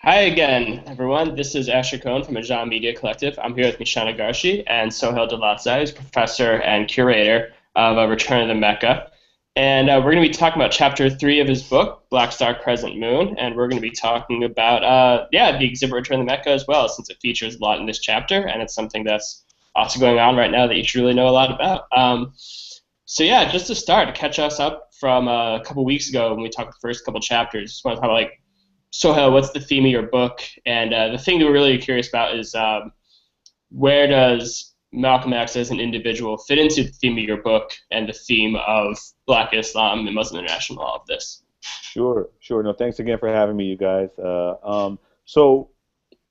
Hi again, everyone. This is Asher Cohn from Ajam Media Collective. I'm here with Mishana Garschi and Sohail Daulatzai, who's professor and curator of Return of the Mecca. And we're going to be talking about chapter 3 of his book, Black Star Crescent Moon. And we're going to be talking about, the exhibit Return of the Mecca as well, since it features a lot in this chapter. And it's something that's also going on right now that you should really know a lot about. Just to start, to catch us up from a couple weeks ago when we talked the first couple chapters, just want to talk about, Sohail, what's the theme of your book? And the thing that we're really curious about is where does Malcolm X as an individual fit into the theme of your book and the theme of Black Islam and Muslim international law of this? Sure, sure. No, thanks again for having me, you guys. So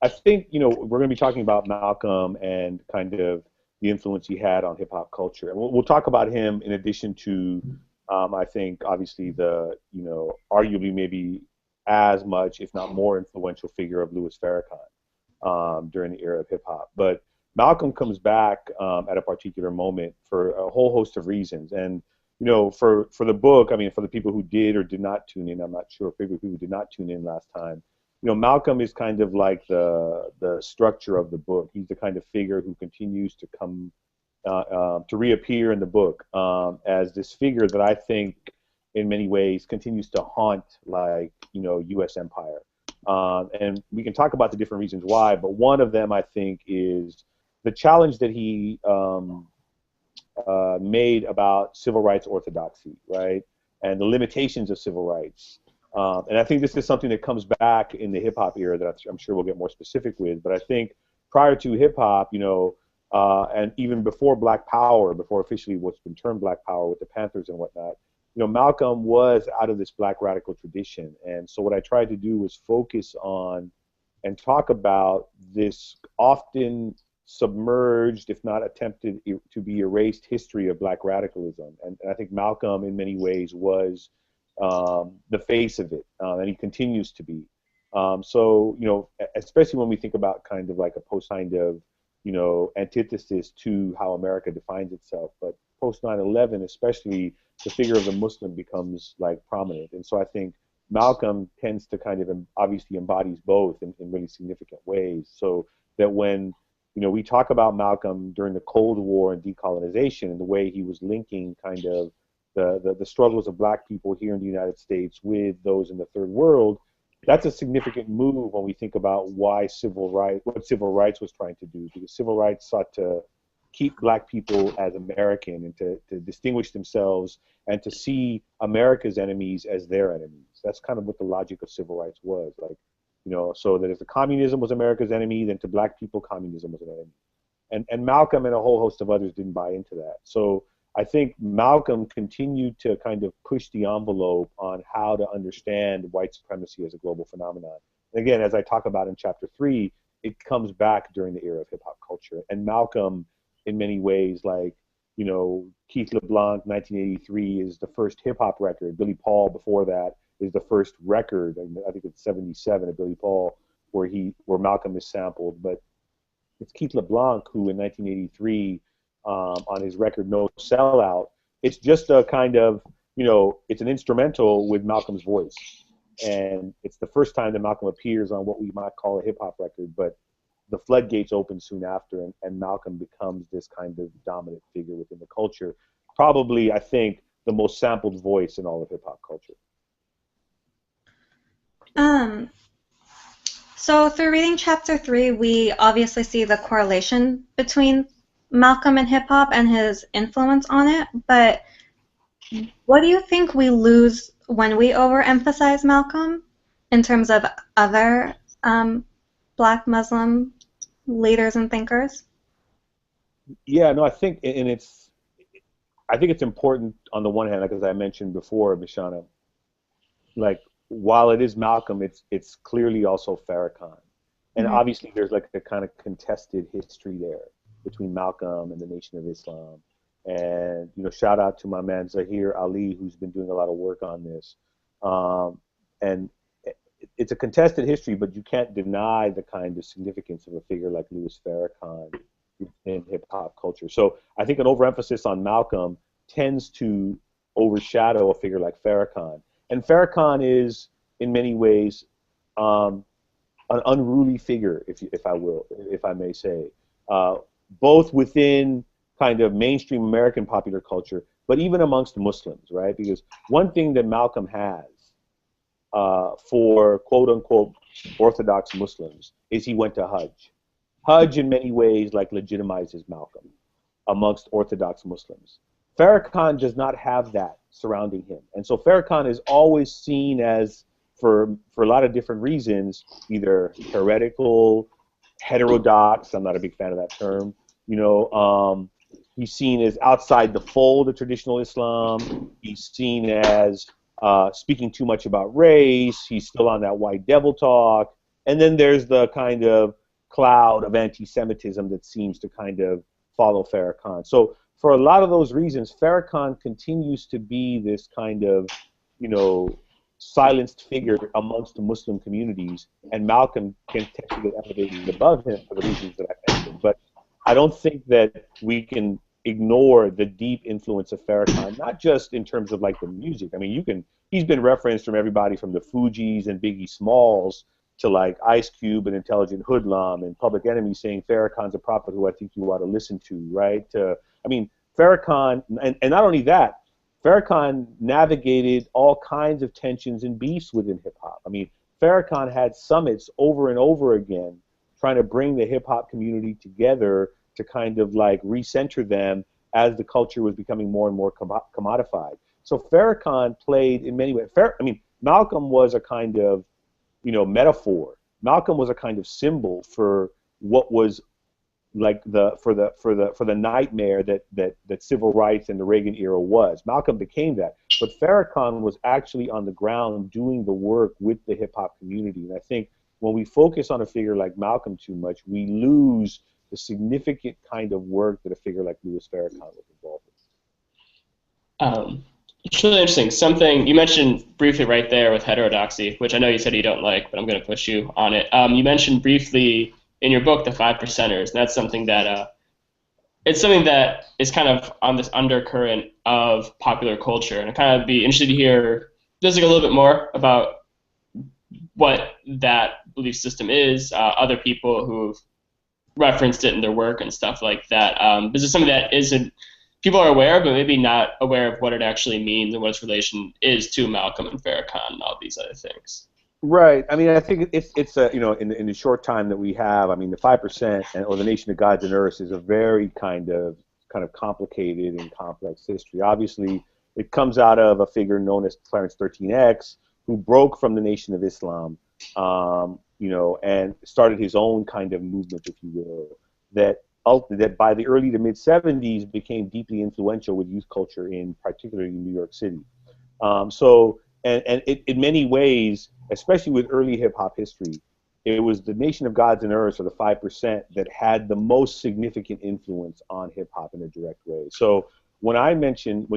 I think, we're going to be talking about Malcolm and kind of the influence he had on hip hop culture. And we'll talk about him in addition to, I think, obviously arguably maybe as much, if not more influential figure of Louis Farrakhan during the era of hip hop. But Malcolm comes back at a particular moment for a whole host of reasons. And, for the book, I mean, for the people who did or did not tune in, I'm not sure, for people who did not tune in last time, Malcolm is kind of like the structure of the book. He's the kind of figure who continues to come to reappear in the book as this figure that I think in many ways continues to haunt U.S. empire. And we can talk about the different reasons why, but one of them I think is the challenge that he made about civil rights orthodoxy, right? And the limitations of civil rights. And I think this is something that comes back in the hip hop era that I'm sure we'll get more specific with, but I think prior to hip hop, and even before Black Power, before officially what's been termed Black Power with the Panthers and whatnot, Malcolm was out of this Black radical tradition. And so what I tried to do was focus on and talk about this often submerged, if not attempted to be erased history of Black radicalism. And I think Malcolm in many ways was the face of it, and he continues to be. Especially when we think about kind of like a post kind of, antithesis to how America defines itself. But post 9/11, especially, the figure of the Muslim becomes prominent. And so I think Malcolm tends to kind of obviously embodies both in really significant ways. So that when, we talk about Malcolm during the Cold War and decolonization and the way he was linking kind of the struggles of Black people here in the United States with those in the third world, that's a significant move when we think about what civil rights was trying to do, because civil rights sought to keep Black people as American and to distinguish themselves and to see America's enemies as their enemies. That's kind of what the logic of civil rights was. So that if the communism was America's enemy, then to Black people, communism was an enemy. And Malcolm and a whole host of others didn't buy into that. So I think Malcolm continued to kind of push the envelope on how to understand white supremacy as a global phenomenon. And again, as I talk about in chapter 3, it comes back during the era of hip hop culture. And Malcolm, in many ways, Keith LeBlanc, 1983, is the first hip hop record. Billy Paul, before that, is the first record. I think it's 77 of Billy Paul, where Malcolm is sampled. But it's Keith LeBlanc who, in 1983, on his record No Sellout, it's just a kind of, it's an instrumental with Malcolm's voice. And it's the first time that Malcolm appears on what we might call a hip hop record, but the floodgates open soon after, and Malcolm becomes this kind of dominant figure within the culture. Probably, I think, the most sampled voice in all of hip hop culture. So through reading chapter 3, we obviously see the correlation between Malcolm and hip hop and his influence on it, but what do you think we lose when we overemphasize Malcolm in terms of other Black Muslim leaders and thinkers? Yeah, no, I think it's important on the one hand, as I mentioned before, Mishana, while it is Malcolm, it's clearly also Farrakhan. And obviously there's a kind of contested history there between Malcolm and the Nation of Islam. And, shout out to my man Zahir Ali, who's been doing a lot of work on this. And it's a contested history, but you can't deny the kind of significance of a figure like Louis Farrakhan in hip-hop culture. So I think an overemphasis on Malcolm tends to overshadow a figure like Farrakhan. And Farrakhan is, in many ways, an unruly figure, if I may say, both within kind of mainstream American popular culture, but even amongst Muslims, right? Because one thing that Malcolm has for quote unquote Orthodox Muslims is he went to Hajj. Hajj in many ways like legitimizes Malcolm amongst Orthodox Muslims. Farrakhan does not have that surrounding him. And so Farrakhan is always seen as, for a lot of different reasons, either heretical, heterodox. I'm not a big fan of that term. He's seen as outside the fold of traditional Islam. He's seen as speaking too much about race. He's still on that white devil talk. And then there's the kind of cloud of anti-Semitism that seems to kind of follow Farrakhan. So for a lot of those reasons, Farrakhan continues to be this kind of, silenced figure amongst the Muslim communities, and Malcolm can technically get elevated above him for the reasons that I mentioned. But I don't think that we can ignore the deep influence of Farrakhan, not just in terms of like the music. I mean, he's been referenced from everybody from the Fugees and Biggie Smalls to like Ice Cube and Intelligent Hoodlum and Public Enemy saying Farrakhan's a prophet who I think you ought to listen to, right? Farrakhan, and not only that, Farrakhan navigated all kinds of tensions and beefs within hip-hop. I mean, Farrakhan had summits over and over again trying to bring the hip-hop community together to kind of like recenter them as the culture was becoming more and more commodified. So Farrakhan played in many ways. Malcolm was a kind of, metaphor. Malcolm was a kind of symbol for what was like for the nightmare that civil rights and the Reagan era was. Malcolm became that, but Farrakhan was actually on the ground doing the work with the hip hop community. And I think when we focus on a figure like Malcolm too much, we lose the significant kind of work that a figure like Louis Farrakhan was involved in. It's really interesting. Something you mentioned briefly right there with heterodoxy, which I know you said you don't like, but I'm going to push you on it. You mentioned briefly in your book the 5%ers, and that's something that it's something that is kind of on this undercurrent of popular culture, and I'd kind of be interested to hear just like a little bit more about what that belief system is, other people who've referenced it in their work and stuff like that. This is something that isn't people are aware, but maybe not aware of what it actually means and what its relation is to Malcolm and Farrakhan and all these other things. Right. I mean, I think it's in the short time that we have, I mean, the 5% or the Nation of Gods and Earths is a very kind of complicated and complex history. Obviously, it comes out of a figure known as Clarence 13X, who broke from the Nation of Islam, and started his own kind of movement, if you will, that by the early to mid 70s became deeply influential with youth culture in particularly New York City. In many ways, especially with early hip hop history, it was the Nation of Gods and Earths, or the 5%, that had the most significant influence on hip hop in a direct way. So when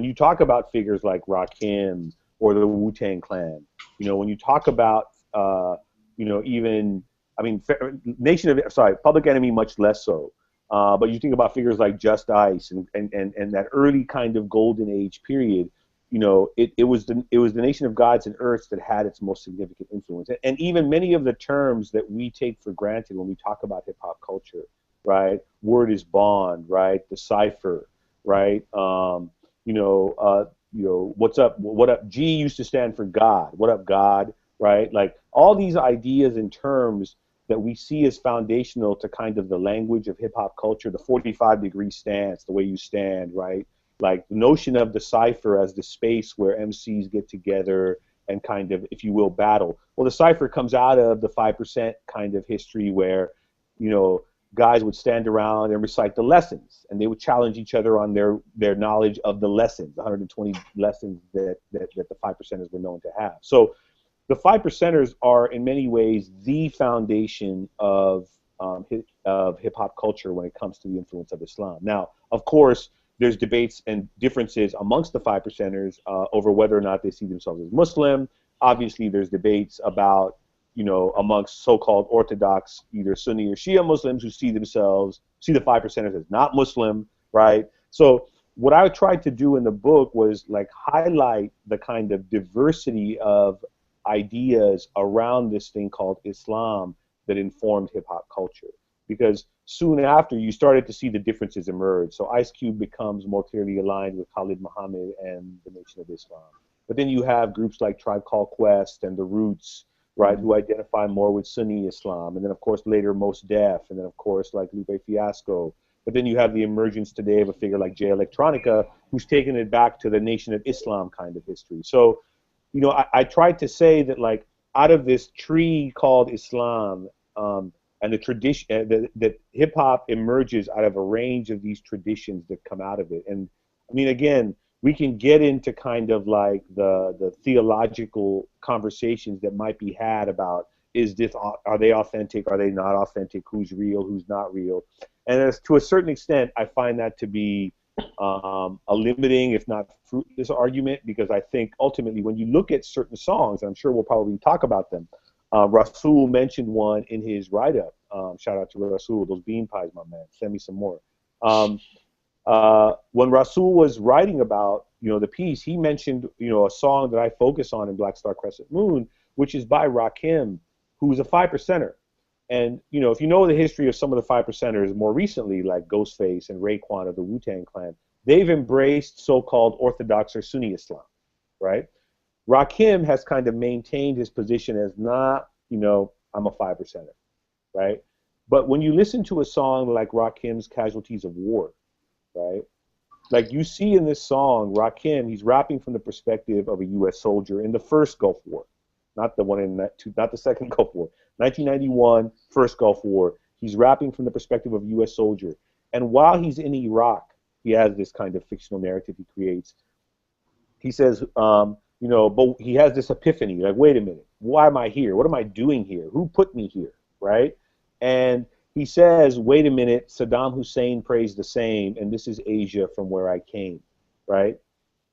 you talk about figures like Rakim or the Wu-Tang Clan, when you talk about, Public Enemy much less so. But you think about figures like Just Ice and that early kind of golden age period, it was the Nation of Gods and Earths that had its most significant influence. And even many of the terms that we take for granted when we talk about hip hop culture, right? Word is bond, right? The cipher, right? What's up? What up? G used to stand for God. What up, God? Right? Like all these ideas and terms that we see as foundational to kind of the language of hip hop culture, the 45-degree stance, the way you stand, right? Like the notion of the cipher as the space where MCs get together and kind of, if you will, battle. Well, the cipher comes out of the 5% kind of history where, guys would stand around and recite the lessons, and they would challenge each other on their knowledge of the lessons, the 120 lessons that the 5%ers were known to have. So the 5%ers are in many ways the foundation of hip-hop culture when it comes to the influence of Islam. Now, of course, there's debates and differences amongst the 5%ers over whether or not they see themselves as Muslim. Obviously, there's debates about, amongst so-called Orthodox, either Sunni or Shia Muslims who see the 5%ers as not Muslim, right? So what I tried to do in the book was like highlight the kind of diversity of ideas around this thing called Islam that informed hip hop culture. Because soon after, you started to see the differences emerge. So Ice Cube becomes more clearly aligned with Khalid Muhammad and the Nation of Islam. But then you have groups like Tribe Called Quest and The Roots, right, who identify more with Sunni Islam. And then, of course, later Mos Def. And then, of course, like Lupe Fiasco. But then you have the emergence today of a figure like Jay Electronica, who's taken it back to the Nation of Islam kind of history. So, you know, I tried to say that, like, out of this tree called Islam, and the tradition that hip hop emerges out of a range of these traditions that come out of it. And I mean, again, we can get into kind of like the theological conversations that might be had about, are they authentic, are they not authentic, who's real, who's not real. And as to a certain extent, I find that to be a limiting, if not fruitless argument, because I think ultimately when you look at certain songs, and I'm sure we'll probably talk about them, Rasul mentioned one in his write-up. Shout out to Rasul, those bean pies, my man. Send me some more. When Rasul was writing about, you know, the piece, he mentioned, you know, a song that I focus on in Black Star Crescent Moon, which is by Rakim, who's a 5%er. And, you know, if you know the history of some of the 5%ers more recently, like Ghostface and Raekwon of the Wu-Tang Clan, they've embraced so-called Orthodox or Sunni Islam, right? Rakim has kind of maintained his position as not, you know, I'm a 5%er, right? But when you listen to a song like Rakim's Casualties of War, right? Like you see in this song, Rakim, he's rapping from the perspective of a U.S. soldier in the first Gulf War, not the one in not the second Gulf War. 1991, first Gulf War. He's rapping from the perspective of a U.S. soldier. And while he's in Iraq, he has this kind of fictional narrative he creates. He says, you know, but he has this epiphany, like, wait a minute, why am I here? What am I doing here? Who put me here, right? And he says, wait a minute, Saddam Hussein prays the same, and this is Asia from where I came, right?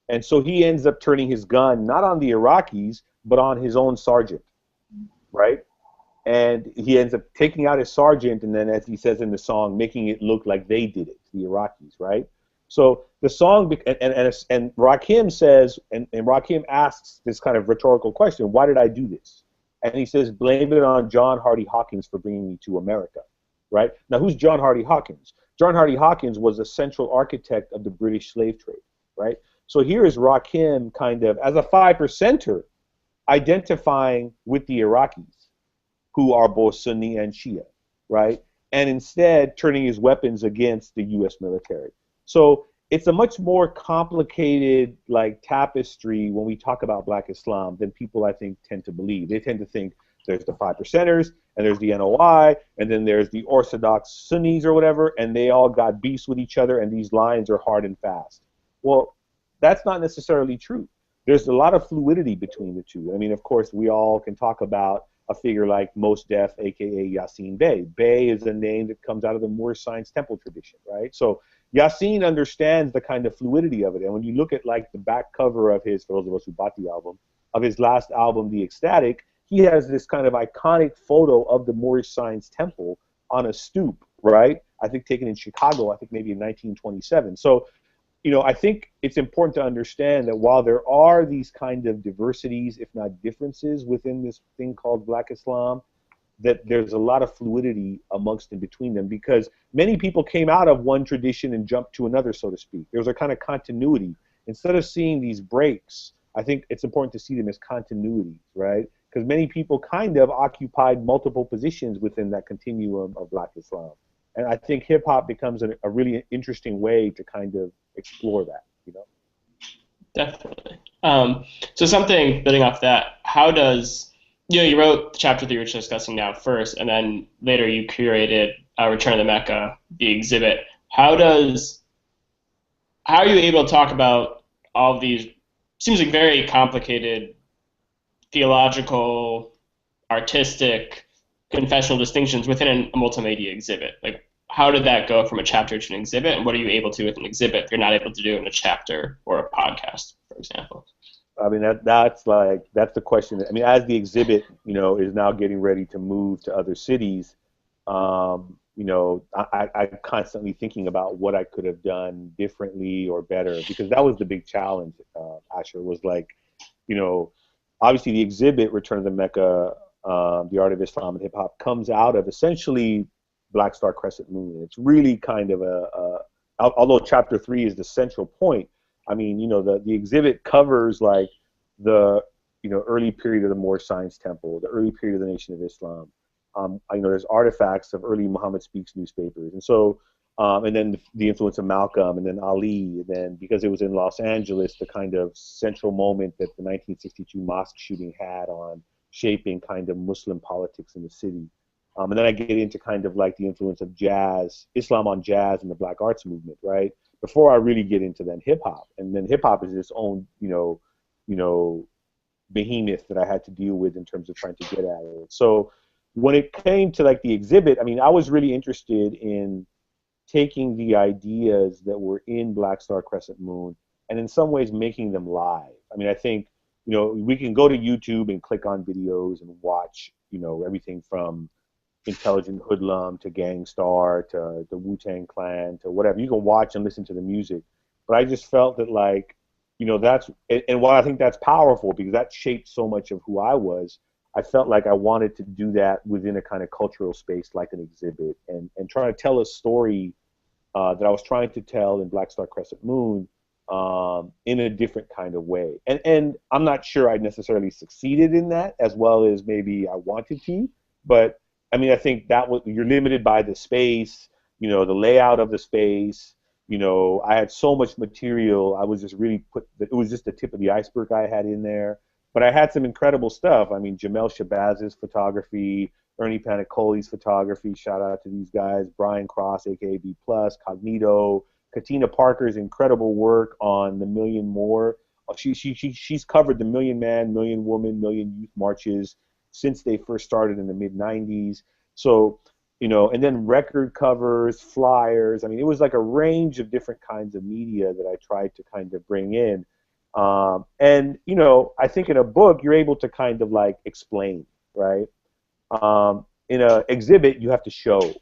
And so he ends up turning his gun not on the Iraqis, but on his own sergeant, right? And he ends up taking out his sergeant, and then, as he says in the song, making it look like they did it, the Iraqis, right? So the song, and Rakim says, and Rakim asks this kind of rhetorical question, why did I do this? And he says, blame it on John Hardy Hawkins for bringing me to America, right? Now, who's John Hardy Hawkins? John Hardy Hawkins was a central architect of the British slave trade, right? So here is Rakim kind of, as a 5%er, identifying with the Iraqis, who are both Sunni and Shia, right? And instead turning his weapons against the U.S. military. So it's a much more complicated, like, tapestry when we talk about Black Islam than people, I think, tend to believe. They tend to think there's the 5%ers, and there's the NOI, and then there's the Orthodox Sunnis or whatever, and they all got beefs with each other, and these lines are hard and fast. Well, that's not necessarily true. There's a lot of fluidity between the two. I mean, of course, we all can talk about a figure like Mos Def, a.k.a. Yasin Bey. Bey is a name that comes out of the Moorish Science Temple tradition, right? So Yasin understands the kind of fluidity of it. And when you look at, like, the back cover of his, for those of us who bought the album, of his last album, The Ecstatic, he has this kind of iconic photo of the Moorish Science Temple on a stoop, right? I think taken in Chicago, I think maybe in 1927. So, you know, I think it's important to understand that while there are these kind of diversities, if not differences, within this thing called Black Islam, that there's a lot of fluidity amongst and between them, because many people came out of one tradition and jumped to another, so to speak. There's a kind of continuity. Instead of seeing these breaks, I think it's important to see them as continuities, right? Because many people kind of occupied multiple positions within that continuum of Black Islam. And I think hip-hop becomes a really interesting way to kind of explore that, you know? Definitely. So something building off that, how does, you know, you wrote the chapter that you're discussing now first, and then later you curated Return of the Mecca, the exhibit. How are you able to talk about all of these, seems like very complicated theological, artistic, confessional distinctions within a multimedia exhibit? Like, how did that go from a chapter to an exhibit, and what are you able to do with an exhibit you're not able to do in a chapter or a podcast, for example? I mean, that's the question. I mean, as the exhibit, you know, is now getting ready to move to other cities, you know, I'm constantly thinking about what I could have done differently or better, because that was the big challenge, Asher, was like, you know, obviously the exhibit, Return of the Mecca, The Art of Islam and Hip Hop, comes out of essentially Black Star Crescent Moon. It's really kind of although chapter 3 is the central point. I mean, the exhibit covers like the early period of the Moorish Science Temple, the early period of the Nation of Islam. There's artifacts of early Muhammad Speaks newspapers, and so and then the influence of Malcolm, and then Ali, and then because it was in Los Angeles, the kind of central moment that the 1962 mosque shooting had on shaping kind of Muslim politics in the city. And then I get into kind of like the influence of jazz, Islam on jazz, and the Black Arts movement, right? Before I really get into then hip hop, and then hip hop is its own, behemoth that I had to deal with in terms of trying to get at it. So when it came to like the exhibit, I mean, I was really interested in taking the ideas that were in Black Star Crescent Moon and in some ways making them live. I mean, I think, we can go to YouTube and click on videos and watch, everything from Intelligent Hoodlum to Gang Starr to the Wu-Tang Clan to whatever. You can watch and listen to the music. But I just felt that like, that's, and while I think that's powerful because that shaped so much of who I was, I felt like I wanted to do that within a kind of cultural space like an exhibit and try to tell a story that I was trying to tell in Black Star Crescent Moon in a different kind of way. And I'm not sure I necessarily succeeded in that as well as maybe I wanted to, but I mean, I think that you're limited by the space, the layout of the space. I had so much material. I was just really it was just the tip of the iceberg I had in there. But I had some incredible stuff. I mean, Jamel Shabazz's photography, Ernie Panicoli's photography, shout out to these guys, Brian Cross, aka B+, Cognito, Katina Parker's incredible work on the Million More. She's covered the Million Man, Million Woman, Million Youth Marches since they first started in the mid-90s. So, and then record covers, flyers. I mean, it was like a range of different kinds of media that I tried to kind of bring in. And, I think in a book, you're able to kind of like explain, right? In an exhibit, you have to show,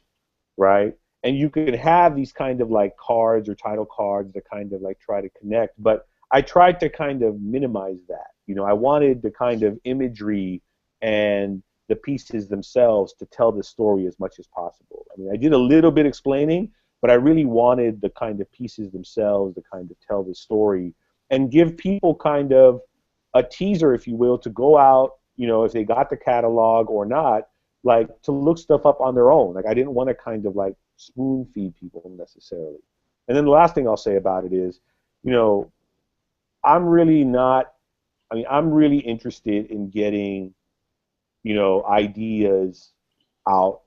right? And you can have these kind of like cards or title cards that kind of like try to connect. But I tried to kind of minimize that. I wanted the kind of imagery and the pieces themselves to tell the story as much as possible. I mean, I did a little bit explaining, but I really wanted the kind of pieces themselves to kind of tell the story and give people kind of a teaser, if you will, to go out, if they got the catalog or not, like to look stuff up on their own. Like I didn't want to kind of like spoon feed people necessarily. And then the last thing I'll say about it is, I'm really interested in getting ideas out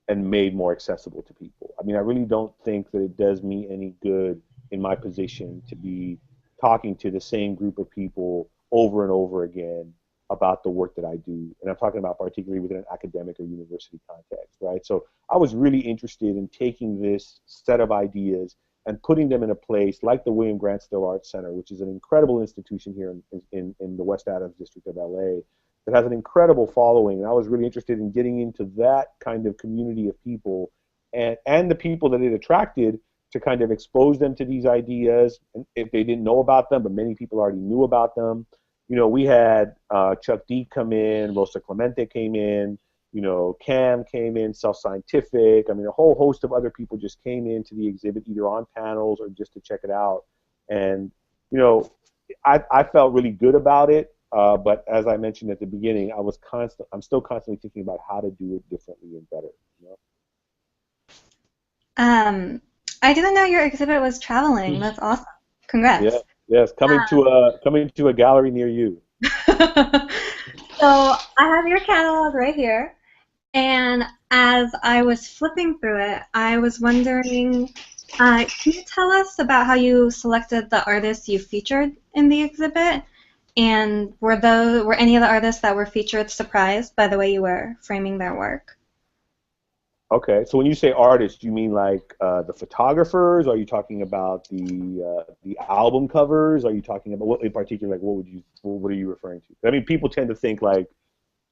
and made more accessible to people. I mean, I really don't think that it does me any good in my position to be talking to the same group of people over and over again about the work that I do. And I'm talking about particularly within an academic or university context, right? So I was really interested in taking this set of ideas and putting them in a place like the William Grant Still Arts Center, which is an incredible institution here in the West Adams district of LA, that has an incredible following. And I was really interested in getting into that kind of community of people and the people that it attracted to kind of expose them to these ideas, and if they didn't know about them, but many people already knew about them. We had Chuck D come in, Rosa Clemente came in, Cam came in, Self Scientific. I mean, a whole host of other people just came into the exhibit either on panels or just to check it out. And, I felt really good about it. But as I mentioned at the beginning, I'm still constantly thinking about how to do it differently and better. I didn't know your exhibit was traveling. That's awesome. Congrats. Yeah. Yes, coming to a gallery near you. So I have your catalog right here, and as I was flipping through it, I was wondering, can you tell us about how you selected the artists you featured in the exhibit, and were any of the artists that were featured surprised by the way you were framing their work? Okay, so when you say artists, you mean like the photographers? Are you talking about the album covers? Are you talking about what in particular? Like, what are you referring to? I mean, people tend to think like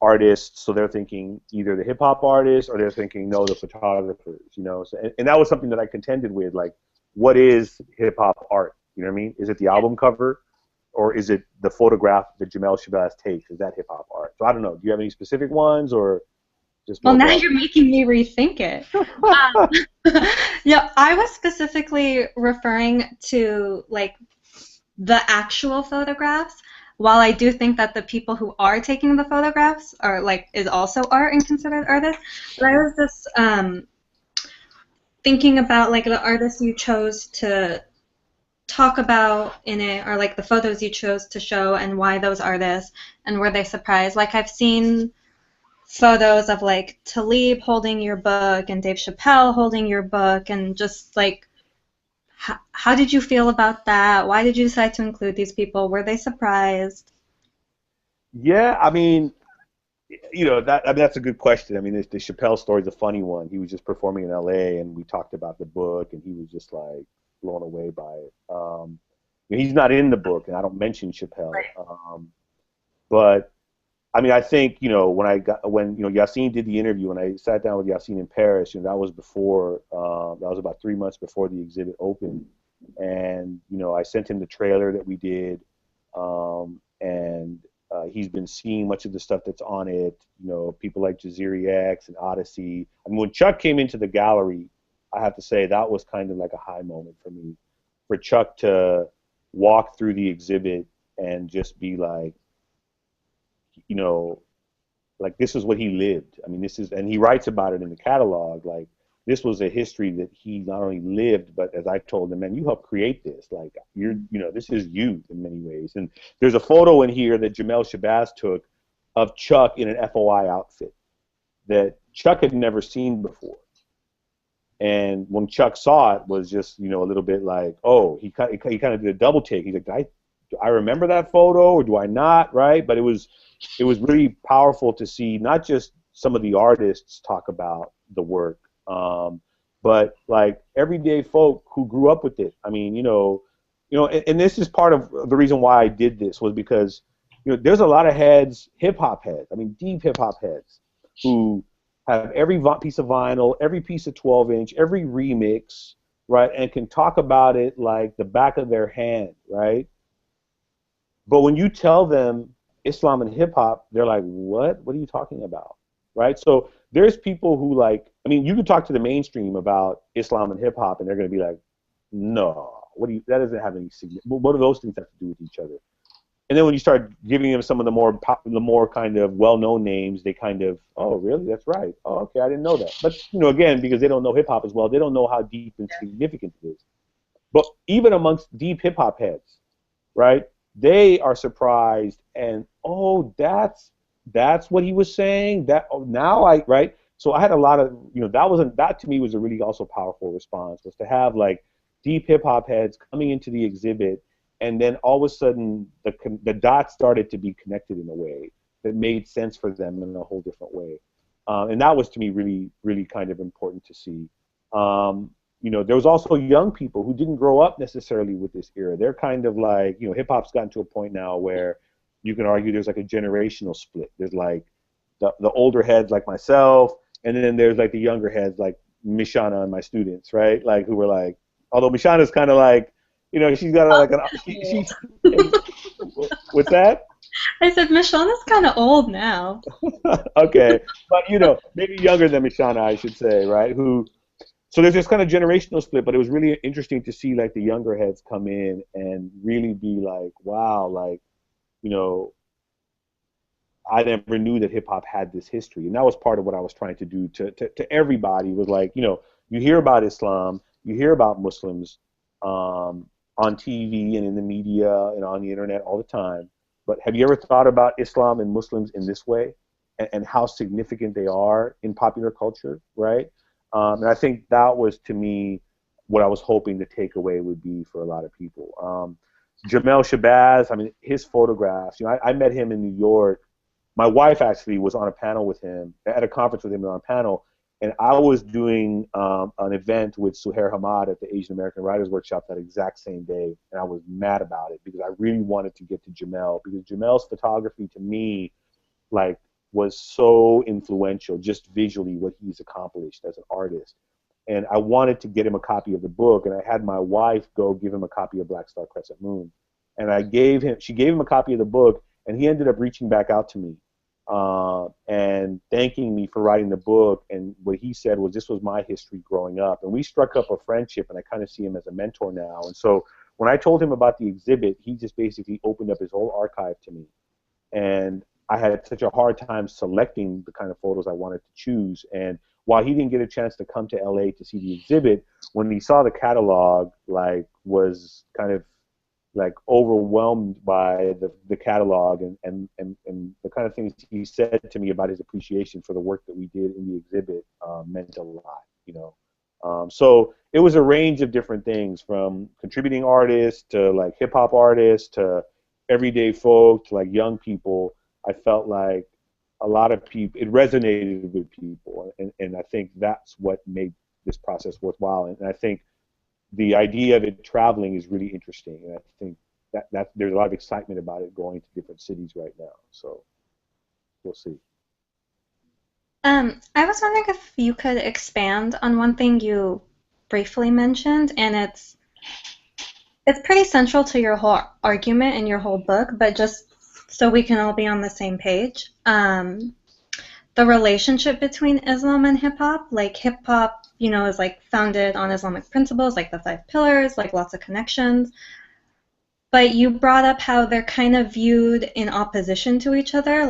artists, so they're thinking either the hip hop artists or they're thinking no, the photographers. So, and that was something that I contended with. Like, what is hip hop art? You know what I mean? Is it the album cover, or is it the photograph that Jamel Shabazz takes? Is that hip hop art? So I don't know. Do you have any specific ones, or just Well, more now broad? you're making me rethink it. Yeah, I was specifically referring to like the actual photographs. While I do think that the people who are taking the photographs are like is also art and considered artists, but I was just thinking about like the artists you chose to talk about in it, or like the photos you chose to show, and why those artists, and were they surprised? Like I've seen photos of like Talib holding your book and Dave Chappelle holding your book, and just like how did you feel about that? Why did you decide to include these people? Were they surprised? Yeah, I mean, that's a good question. I mean, the Chappelle story is a funny one. He was just performing in L.A. and we talked about the book, and he was just like blown away by it. He's not in the book, and I don't mention Chappelle. But I mean, I think when Yassine did the interview, when I sat down with Yassine in Paris, that was before that was about 3 months before the exhibit opened, and I sent him the trailer that we did, and he's been seeing much of the stuff that's on it. People like Jaziri X and Odyssey. I mean, when Chuck came into the gallery, I have to say that was kind of like a high moment for me, for Chuck to walk through the exhibit and just be like, like this is what he lived. I mean, and he writes about it in the catalog. Like this was a history that he not only lived, but as I told him, man, you helped create this. Like this is you in many ways. And there's a photo in here that Jamel Shabazz took of Chuck in an FOI outfit that Chuck had never seen before. And when Chuck saw it, was just a little bit like, oh, he kind of did a double take. He's like, do I remember that photo or do I not? Right? But it was really powerful to see not just some of the artists talk about the work, but like everyday folk who grew up with it. I mean, and this is part of the reason why I did this, was because there's a lot of heads, hip hop heads. I mean, deep hip hop heads who have every piece of vinyl, every piece of 12-inch, every remix, right, and can talk about it like the back of their hand, right? But when you tell them Islam and hip hop, they're like, what? What are you talking about? Right? So there's people who you can talk to the mainstream about Islam and hip hop, and they're going to be like, no, that doesn't have any significance. What do those things have to do with each other? And then when you start giving them some of the more kind of well-known names, they kind of, oh, really? That's right. Oh, okay, I didn't know that. But again, because they don't know hip hop as well, they don't know how deep and significant it is. But even amongst deep hip hop heads, right? They are surprised, and oh, that's what he was saying. Right? So I had a lot of that to me was a really also powerful response, was to have like deep hip hop heads coming into the exhibit, and then all of a sudden the dots started to be connected in a way that made sense for them in a whole different way, and that was to me really, really kind of important to see. There was also young people who didn't grow up necessarily with this era. They're kind of like, hip hop's gotten to a point now where you can argue there's like a generational split. There's like the older heads like myself, and then there's like the younger heads like Mishana and my students, right? Like who were like, although Mishana's kind of like, she's got like what's that? I said Mishana's kind of old now. Okay, but maybe younger than Mishana, I should say, right? So there's this kind of generational split, but it was really interesting to see like the younger heads come in and really be like, wow, like, I never knew that hip hop had this history. And that was part of what I was trying to do to everybody, was like, you hear about Islam, you hear about Muslims on TV and in the media and on the internet all the time. But have you ever thought about Islam and Muslims in this way, and how significant they are in popular culture, right? And I think that was, to me, what I was hoping the takeaway would be for a lot of people. Jamel Shabazz, I mean, his photographs, I met him in New York. My wife actually was on a panel with him, at a conference with him on a panel, and I was doing an event with Suhair Hamad at the Asian American Writers Workshop that exact same day, and I was mad about it because I really wanted to get to Jamel, because Jamel's photography, to me, like, was so influential, just visually, what he's accomplished as an artist. And I wanted to get him a copy of the book, and I had my wife go give him a copy of Black Star Crescent Moon. and she gave him a copy of the book, and he ended up reaching back out to me and thanking me for writing the book. And what he said was, this was my history growing up, and we struck up a friendship, and I kind of see him as a mentor now. And so when I told him about the exhibit, he just basically opened up his whole archive to me, and I had such a hard time selecting the kind of photos I wanted to choose. And while he didn't get a chance to come to LA to see the exhibit, when he saw the catalog, was kind of overwhelmed by the catalog and the kind of things he said to me about his appreciation for the work that we did in the exhibit meant a lot. So it was a range of different things, from contributing artists to hip hop artists to everyday folk to young people. I felt like a lot of people, it resonated with people, and I think that's what made this process worthwhile. And I think the idea of it traveling is really interesting, and I think that there's a lot of excitement about it going to different cities right now. So we'll see. I was wondering if you could expand on one thing you briefly mentioned, and it's pretty central to your whole argument in your whole book, but just so we can all be on the same page. The relationship between Islam and hip-hop. Hip-hop, is founded on Islamic principles, the 5 pillars, lots of connections. But you brought up how they're kind of viewed in opposition to each other.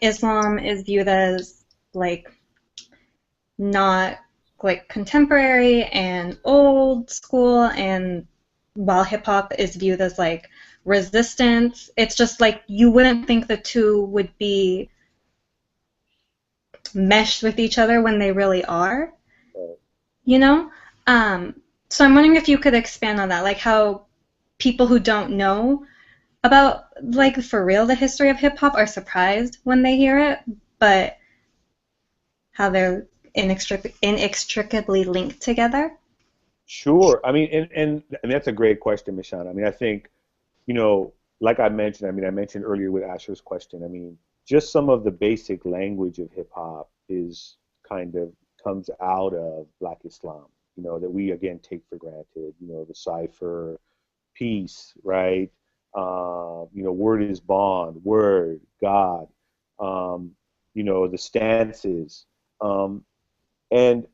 Islam is viewed as not contemporary and old school, and while hip-hop is viewed as resistance. It's just you wouldn't think the two would be meshed with each other when they really are, So I'm wondering if you could expand on that, how people who don't know about for real the history of hip-hop are surprised when they hear it, but how they're inextricably linked together. Sure. I mean, and that's a great question, Mishana. I mean, I think, like I mentioned, I mentioned earlier with Asher's question, just some of the basic language of hip-hop comes out of Black Islam, that we, again, take for granted, the cipher, peace, right? Word is bond, word, God, the stances, and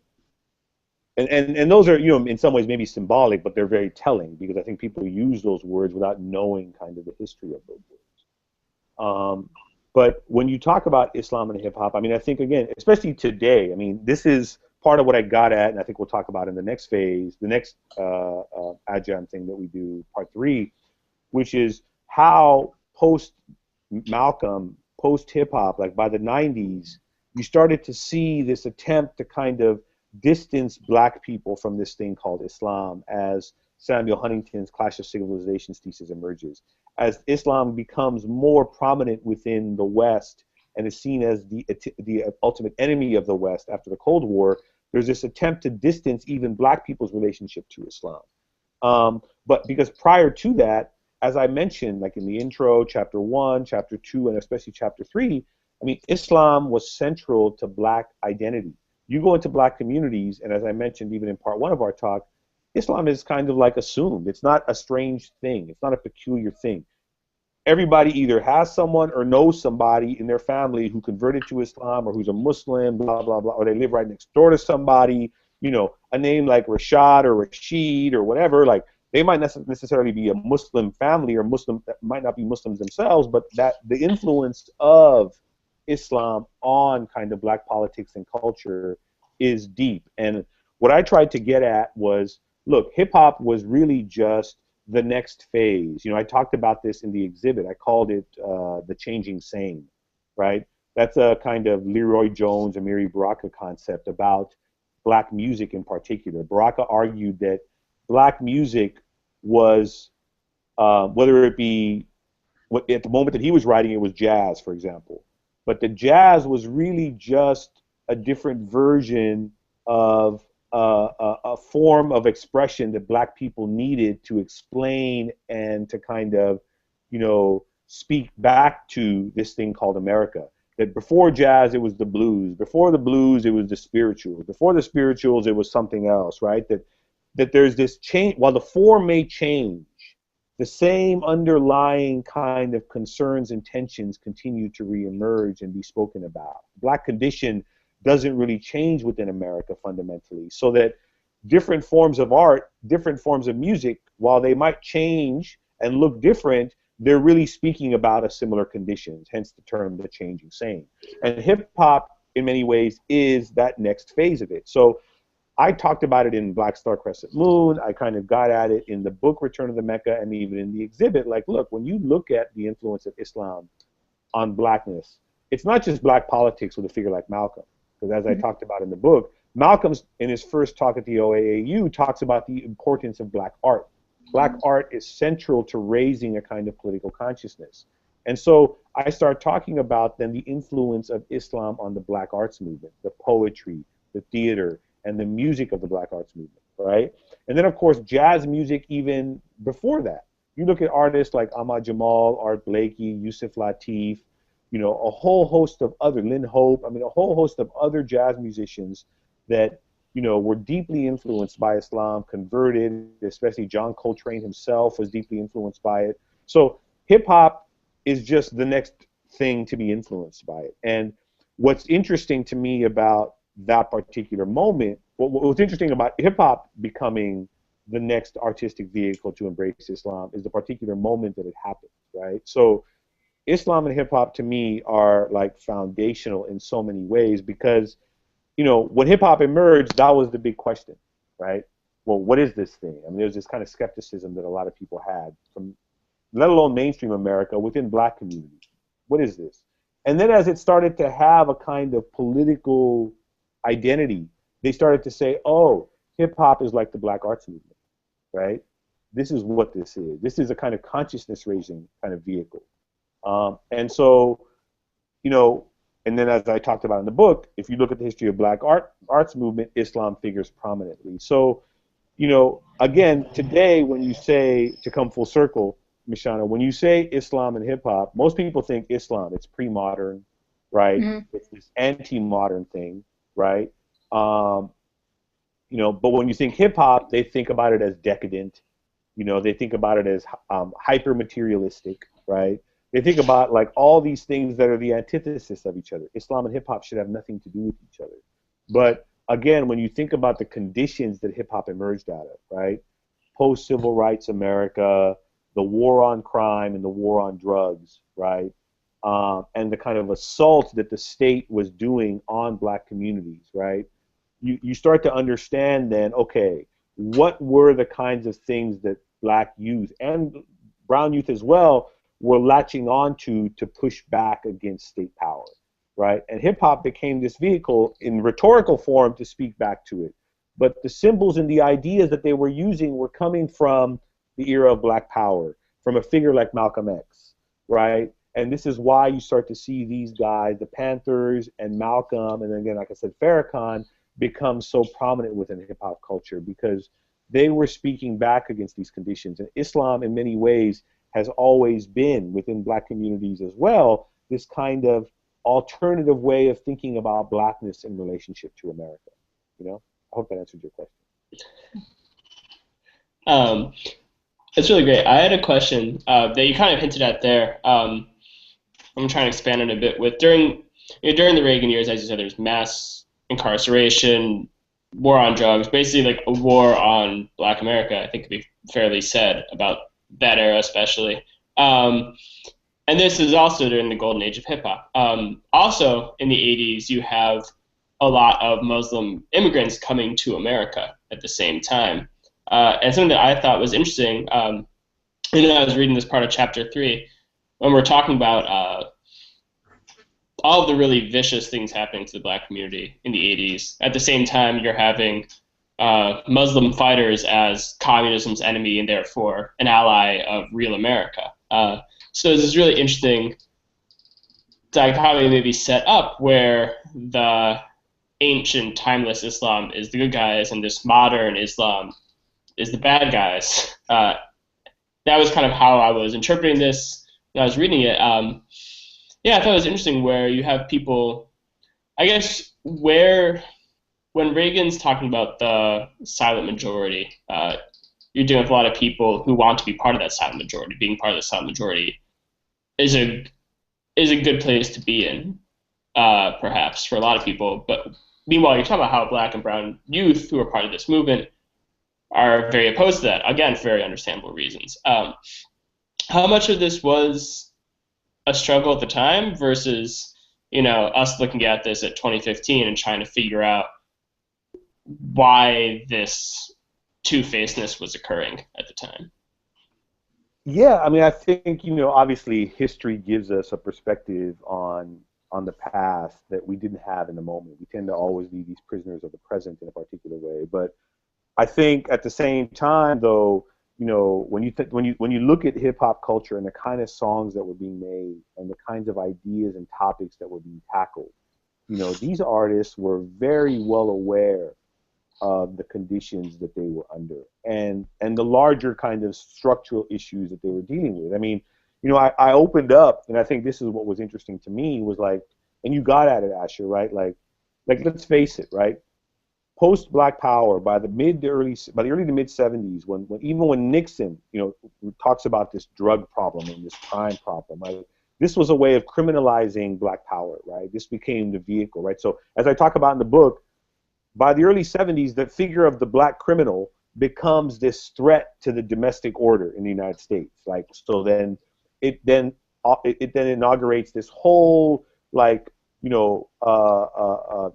those are, in some ways maybe symbolic, but they're very telling, because I think people use those words without knowing kind of the history of those words. But when you talk about Islam and hip-hop, I think, again, especially today, this is part of what I got at, and I think we'll talk about in the next phase, the next Ajam thing that we do, part 3, which is how post-Malcolm, post-hip-hop, by the 90s, you started to see this attempt to kind of distance Black people from this thing called Islam as Samuel Huntington's Clash of Civilizations thesis emerges. As Islam becomes more prominent within the West and is seen as the ultimate enemy of the West after the Cold War, there's this attempt to distance even Black people's relationship to Islam. But because prior to that, as I mentioned, in the intro, chapter 1, chapter 2, and especially chapter 3, Islam was central to Black identity. You go into Black communities, and as I mentioned even in part 1 of our talk, Islam is kind of assumed. It's not a strange thing. It's not a peculiar thing. Everybody either has someone or knows somebody in their family who converted to Islam or who's a Muslim, blah, blah, blah, or they live right next door to somebody, a name like Rashad or Rashid or whatever, they might not necessarily be a Muslim family or Muslim, might not be Muslims themselves, but that the influence of Islam on kind of Black politics and culture is deep. And what I tried to get at was, look, hip-hop was really just the next phase. I talked about this in the exhibit. I called it the changing sane, right? That's a kind of Leroy Jones and Mary Baraka concept about Black music in particular. Baraka argued that Black music was, whether it be, at the moment that he was writing, it was jazz, for example. But the jazz was really just a different version of a form of expression that Black people needed to explain and to kind of, speak back to this thing called America. That before jazz, it was the blues. Before the blues, it was the spirituals. Before the spirituals, it was something else, right? That there's this change. While the form may change, the same underlying kind of concerns and tensions continue to reemerge and be spoken about. Black condition doesn't really change within America fundamentally, so that different forms of art, different forms of music, while they might change and look different, they're really speaking about a similar conditions, hence the term the changing same. And hip hop, in many ways, is that next phase of it. So I talked about it in Black Star Crescent Moon. I kind of got at it in the book Return of the Mecca, and even in the exhibit. Like, look, when you look at the influence of Islam on blackness, it's not just black politics with a figure like Malcolm. Because as I talked about in the book, Malcolm, in his first talk at the OAAU, talks about the importance of black art. Black art is central to raising a kind of political consciousness. And so I start talking about then the influence of Islam on the black arts movement, the poetry, the theater, and the music of the black arts movement, right? And then, of course, jazz music even before that. You look at artists like Ahmad Jamal, Art Blakey, Yusuf Lateef, you know, a whole host of other, Lynn Hope, I mean, a whole host of other jazz musicians that, you know, were deeply influenced by Islam, converted, especially John Coltrane himself was deeply influenced by it. So hip-hop is just the next thing to be influenced by it. And what's interesting to me about that particular moment, what's interesting about hip-hop becoming the next artistic vehicle to embrace Islam is the particular moment that it happened, right? So Islam and hip-hop to me are like foundational in so many ways because, you know, when hip-hop emerged, that was the big question, right? Well, what is this thing? I mean, there's this kind of skepticism that a lot of people had, from let alone mainstream America, within black communities. What is this? And then as it started to have a kind of political identity, they started to say, oh, hip-hop is like the black arts movement, right? This is what this is. This is a kind of consciousness-raising kind of vehicle. And so, you know, and then as I talked about in the book, if you look at the history of black arts movement, Islam figures prominently. So, you know, again, today when you say, to come full circle, Mishana, when you say Islam and hip-hop, most people think Islam, it's pre-modern, right? Mm-hmm. It's this anti-modern thing, right? You know, but when you think hip-hop, they think about it as decadent. You know, they think about it as hyper-materialistic, right? They think about like all these things that are the antithesis of each other. Islam and hip-hop should have nothing to do with each other. But again, when you think about the conditions that hip-hop emerged out of, right? Post-civil rights America, the war on crime and the war on drugs, right? And the kind of assault that the state was doing on black communities, right? You start to understand then, okay, what were the kinds of things that black youth and brown youth as well were latching on to push back against state power, right? And hip-hop became this vehicle in rhetorical form to speak back to it. But the symbols and the ideas that they were using were coming from the era of black power, from a figure like Malcolm X, right? And this is why you start to see these guys, the Panthers and Malcolm, and again, like I said, Farrakhan, become so prominent within hip-hop culture because they were speaking back against these conditions. And Islam, in many ways, has always been, within black communities as well, this kind of alternative way of thinking about blackness in relationship to America. You know? I hope that answered your question. It's really great. I had a question that you kind of hinted at there. I'm trying to expand on it a bit. With during the Reagan years, as you said, there's mass incarceration, war on drugs, basically like a war on Black America. I think could be fairly said about that era, especially. And this is also during the golden age of hip hop. Also, in the 80s, you have a lot of Muslim immigrants coming to America at the same time. And something that I thought was interesting, I was reading this part of Chapter 3, when we're talking about all of the really vicious things happening to the black community in the 80s. At the same time, you're having Muslim fighters as communism's enemy and therefore an ally of real America. So this is really interesting dichotomy maybe set up where the ancient, timeless Islam is the good guys and this modern Islam is the bad guys. That was kind of how I was interpreting this when I was reading it. I thought it was interesting where you have people, I guess, when Reagan's talking about the silent majority, you're dealing with a lot of people who want to be part of that silent majority. Being part of the silent majority is a good place to be in, perhaps for a lot of people. But meanwhile, you're talking about how Black and brown youth who are part of this movement are very opposed to that. Again, for very understandable reasons. How much of this was a struggle at the time versus, us looking at this at 2015 and trying to figure out why this two-facedness was occurring at the time? Yeah, I mean, I think, obviously history gives us a perspective on the past that we didn't have in the moment. We tend to always be these prisoners of the present in a particular way. But I think at the same time, though, when you look at hip hop culture and the kind of songs that were being made and the kinds of ideas and topics that were being tackled, these artists were very well aware of the conditions that they were under and the larger kind of structural issues that they were dealing with. I mean, I opened up, and I think this is what was interesting to me was like, and you got at it, Asher, right? Like let's face it, right? Post Black Power, by the early to mid 70s, when Nixon, talks about this drug problem and this crime problem, right? This was a way of criminalizing Black Power, right? This became the vehicle, right? So as I talk about in the book, by the early 70s, the figure of the Black criminal becomes this threat to the domestic order in the United States. Like, so then it inaugurates this whole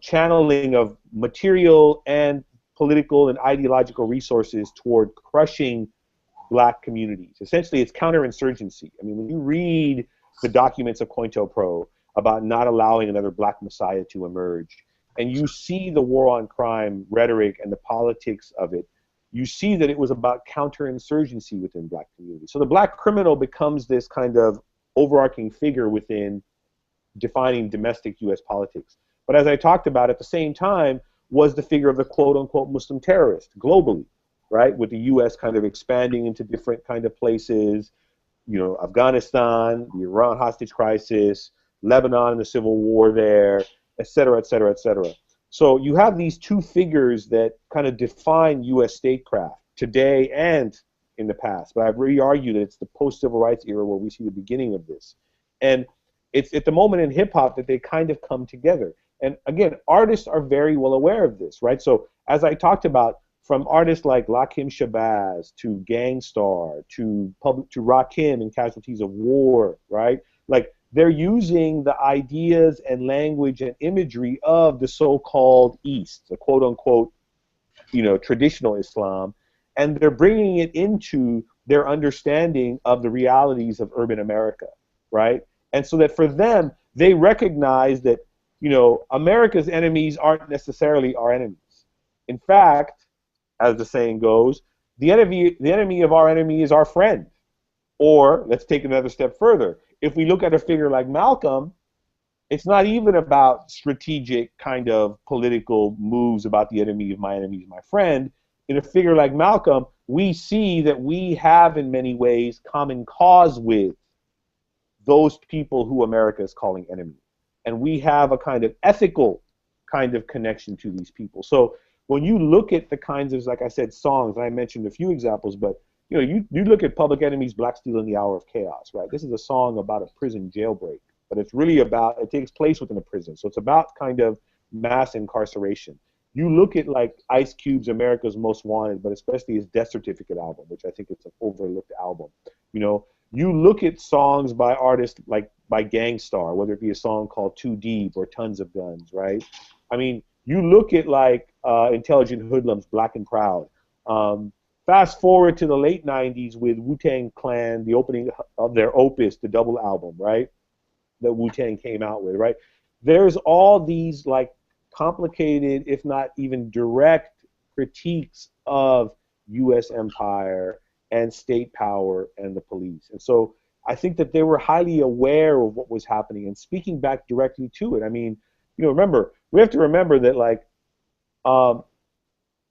channeling of material and political and ideological resources toward crushing Black communities. Essentially, it's counterinsurgency. I mean, when you read the documents of COINTELPRO about not allowing another Black Messiah to emerge, and you see the war on crime rhetoric and the politics of it, you see that it was about counterinsurgency within Black communities. So the Black criminal becomes this kind of overarching figure within defining domestic U.S. politics. But as I talked about, at the same time, was the figure of the quote-unquote Muslim terrorist globally, right? With the U.S. kind of expanding into different kind of places, Afghanistan, the Iran hostage crisis, Lebanon and the civil war there, et cetera, et cetera, et cetera. So you have these two figures that kind of define U.S. statecraft today and in the past. But I've really argued that it's the post-civil rights era where we see the beginning of this. And it's at the moment in hip-hop that they kind of come together. And again, artists are very well aware of this, right? So as I talked about, from artists like Lakim Shabazz to Gang Starr to Rakim and Casualties of War, right? Like, they're using the ideas and language and imagery of the so-called East, the quote-unquote, traditional Islam, and they're bringing it into their understanding of the realities of urban America, right? And so that for them, they recognize that, America's enemies aren't necessarily our enemies. In fact, as the saying goes, the enemy of our enemy is our friend. Or, let's take another step further. If we look at a figure like Malcolm, it's not even about strategic kind of political moves about the enemy of my enemy is my friend. In a figure like Malcolm, we see that we have in many ways common cause with those people who America is calling enemy. And we have a kind of ethical kind of connection to these people. So when you look at the kinds of, like I said, songs, and I mentioned a few examples, but you look at Public Enemy's Black Steel in the Hour of Chaos, right? This is a song about a prison jailbreak, but it's really about, it takes place within a prison. So it's about kind of mass incarceration. You look at like Ice Cube's America's Most Wanted, but especially his Death Certificate album, which I think is an overlooked album. You look at songs by artists like by Gang Starr, whether it be a song called Too Deep or Tons of Guns, right? I mean, you look at like Intelligent Hoodlums, Black and Proud. Fast forward to the late 90s with Wu-Tang Clan, the opening of their Opus, the double album, right? That Wu-Tang came out with, right? There's all these like complicated, if not even direct critiques of U.S. empire and state power and the police. And so I think that they were highly aware of what was happening and speaking back directly to it. I mean, remember, we have to remember that like,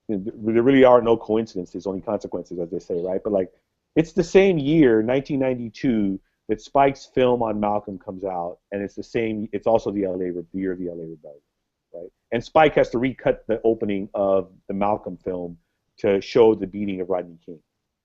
there really are no coincidences, only consequences, as they say, right? But like, it's the same year, 1992, that Spike's film on Malcolm comes out, and it's also the year of the LA Rebellion, right? And Spike has to recut the opening of the Malcolm film to show the beating of Rodney King,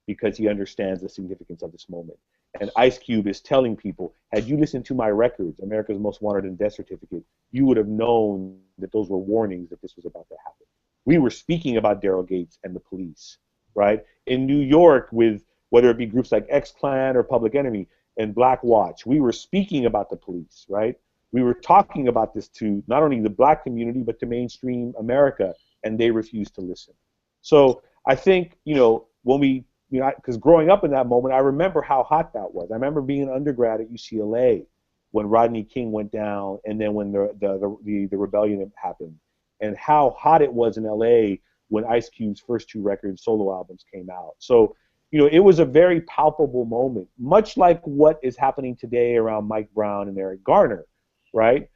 because he understands the significance of this moment. And Ice Cube is telling people, had you listened to my records, America's Most Wanted and Death Certificate, you would have known that those were warnings that this was about to happen. We were speaking about Daryl Gates and the police, right? In New York, with whether it be groups like X-Clan or Public Enemy and Black Watch, we were speaking about the police, right? We were talking about this to not only the black community, but to mainstream America, and they refused to listen. So I think, when we, because growing up in that moment, I remember how hot that was. I remember being an undergrad at UCLA when Rodney King went down, and then when the rebellion happened, and how hot it was in LA when Ice Cube's first two records, solo albums, came out. So, it was a very palpable moment, much like what is happening today around Mike Brown and Eric Garner, right?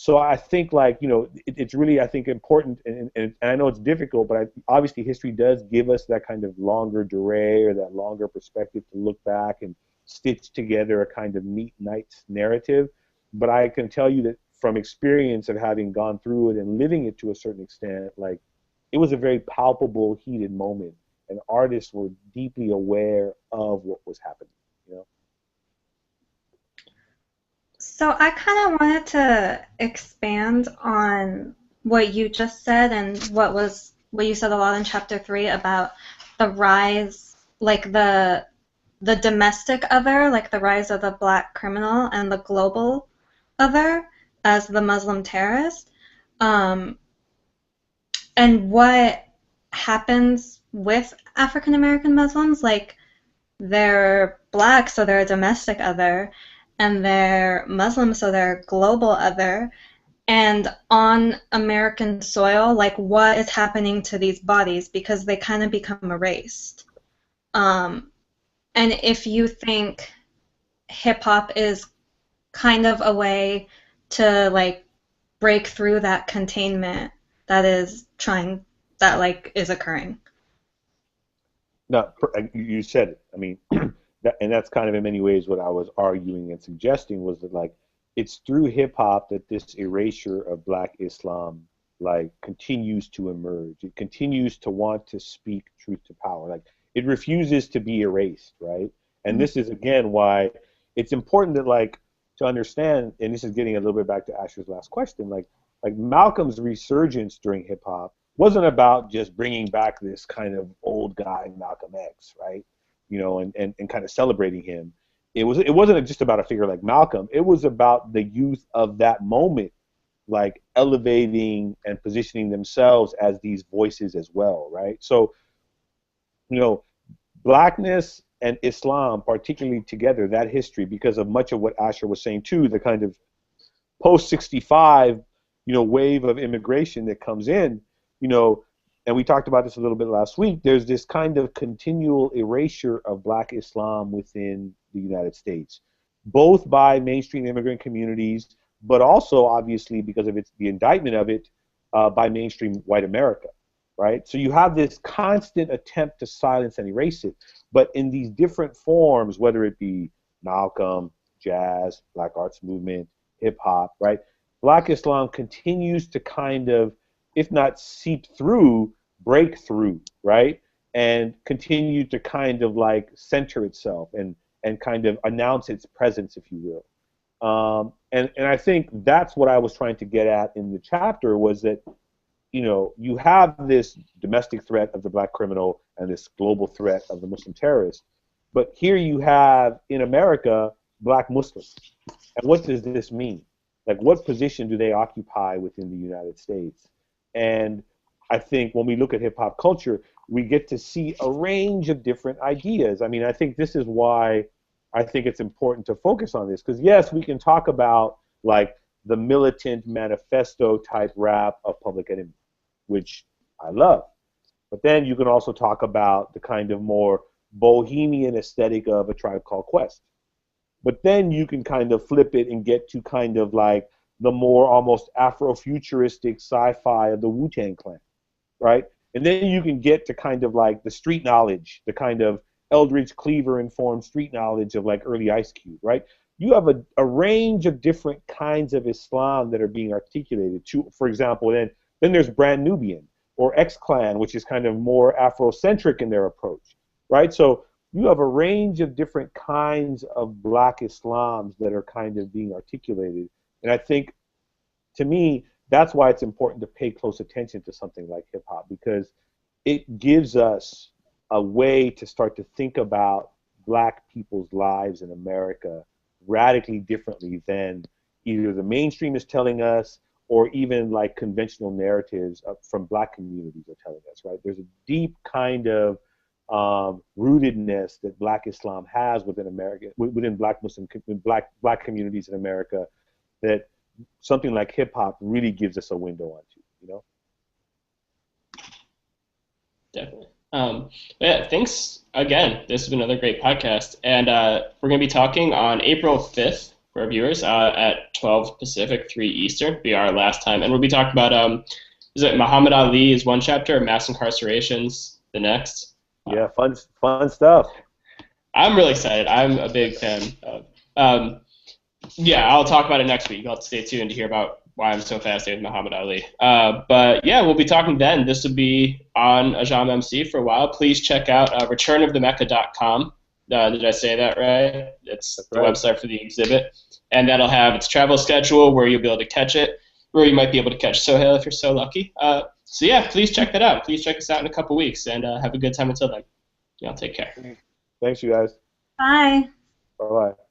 So I think, it's really, I think, important, and I know it's difficult, but obviously history does give us that kind of longer durée or that longer perspective to look back and stitch together a kind of neat narrative. But I can tell you that from experience of having gone through it and living it to a certain extent, it was a very palpable, heated moment, and artists were deeply aware of what was happening. So I kind of wanted to expand on what you just said and what you said a lot in chapter 3 about the rise, the domestic other, the rise of the black criminal, and the global other as the Muslim terrorist, and what happens with African American Muslims. They're black, so they're a domestic other, and they're Muslim, so they're global other. And on American soil, what is happening to these bodies, because they kind of become erased. And if you think hip-hop is kind of a way to, break through that containment that is occurring. No, you said it. I mean, and that's kind of in many ways what I was arguing and suggesting, was that it's through hip hop that this erasure of black Islam continues to emerge. It continues to want to speak truth to power. It refuses to be erased, right? And this is again why it's important that to understand, and this is getting a little bit back to Asher's last question, Malcolm's resurgence during hip hop wasn't about just bringing back this kind of old guy Malcolm X, right? And kind of celebrating him. It wasn't just about a figure like Malcolm. It was about the youth of that moment, elevating and positioning themselves as these voices as well, right? So, blackness and Islam, particularly together, that history, because of much of what Asher was saying too, the kind of post-65, wave of immigration that comes in, and we talked about this a little bit last week, there's this kind of continual erasure of black Islam within the United States, both by mainstream immigrant communities, but also obviously because of the indictment of it by mainstream white America, right? So you have this constant attempt to silence and erase it, but in these different forms, whether it be Malcolm, jazz, black arts movement, hip hop, right? Black Islam continues to kind of, if not seep through, break through, right? And continue to kind of center itself and kind of announce its presence, if you will. And I think that's what I was trying to get at in the chapter, was that, you have this domestic threat of the black criminal and this global threat of the Muslim terrorist, but here you have, in America, black Muslims. And what does this mean? What position do they occupy within the United States? And I think when we look at hip-hop culture, we get to see a range of different ideas. I mean, I think this is why I think it's important to focus on this, because yes, we can talk about the militant manifesto type rap of Public Enemy, which I love. But then you can also talk about the kind of more bohemian aesthetic of A Tribe Called Quest. But then you can kind of flip it and get to kind of the more almost Afrofuturistic sci-fi of the Wu-Tang Clan, right? And then you can get to kind of the street knowledge, the kind of Eldridge Cleaver-informed street knowledge of early Ice Cube, right? You have a range of different kinds of Islam that are being articulated. For example, then there's Brand Nubian or X-Clan, which is kind of more Afrocentric in their approach. right? So you have a range of different kinds of black Islams that are kind of being articulated. And I think, to me, that's why it's important to pay close attention to something like hip hop, because it gives us a way to start to think about black people's lives in America radically differently than either the mainstream is telling us or even like conventional narratives from black communities are telling us, right? There's a deep kind of rootedness that black Islam has within America, within black Muslim, black communities in America, that something like hip hop really gives us a window onto, you know? Definitely. Yeah, thanks again. This has been another great podcast. And we're going to be talking on April 5th for our viewers at 12 Pacific, 3 Eastern, be our last time. And we'll be talking about, is it Muhammad Ali is one chapter, mass incarcerations the next? Yeah, fun stuff. I'm really excited. I'm a big fan of. Yeah, I'll talk about it next week. You'll have to stay tuned to hear about why I'm so fascinated with Muhammad Ali. But yeah, we'll be talking then. This will be on Ajam MC for a while. Please check out returnofthemecca.com. Did I say that right? It's the website for the exhibit. And that'll have its travel schedule, where you'll be able to catch it, where you might be able to catch Sohail if you're so lucky. So yeah, please check that out. Please check us out in a couple weeks, and have a good time until then. Y'all take care. Thanks, you guys. Bye. Bye-bye.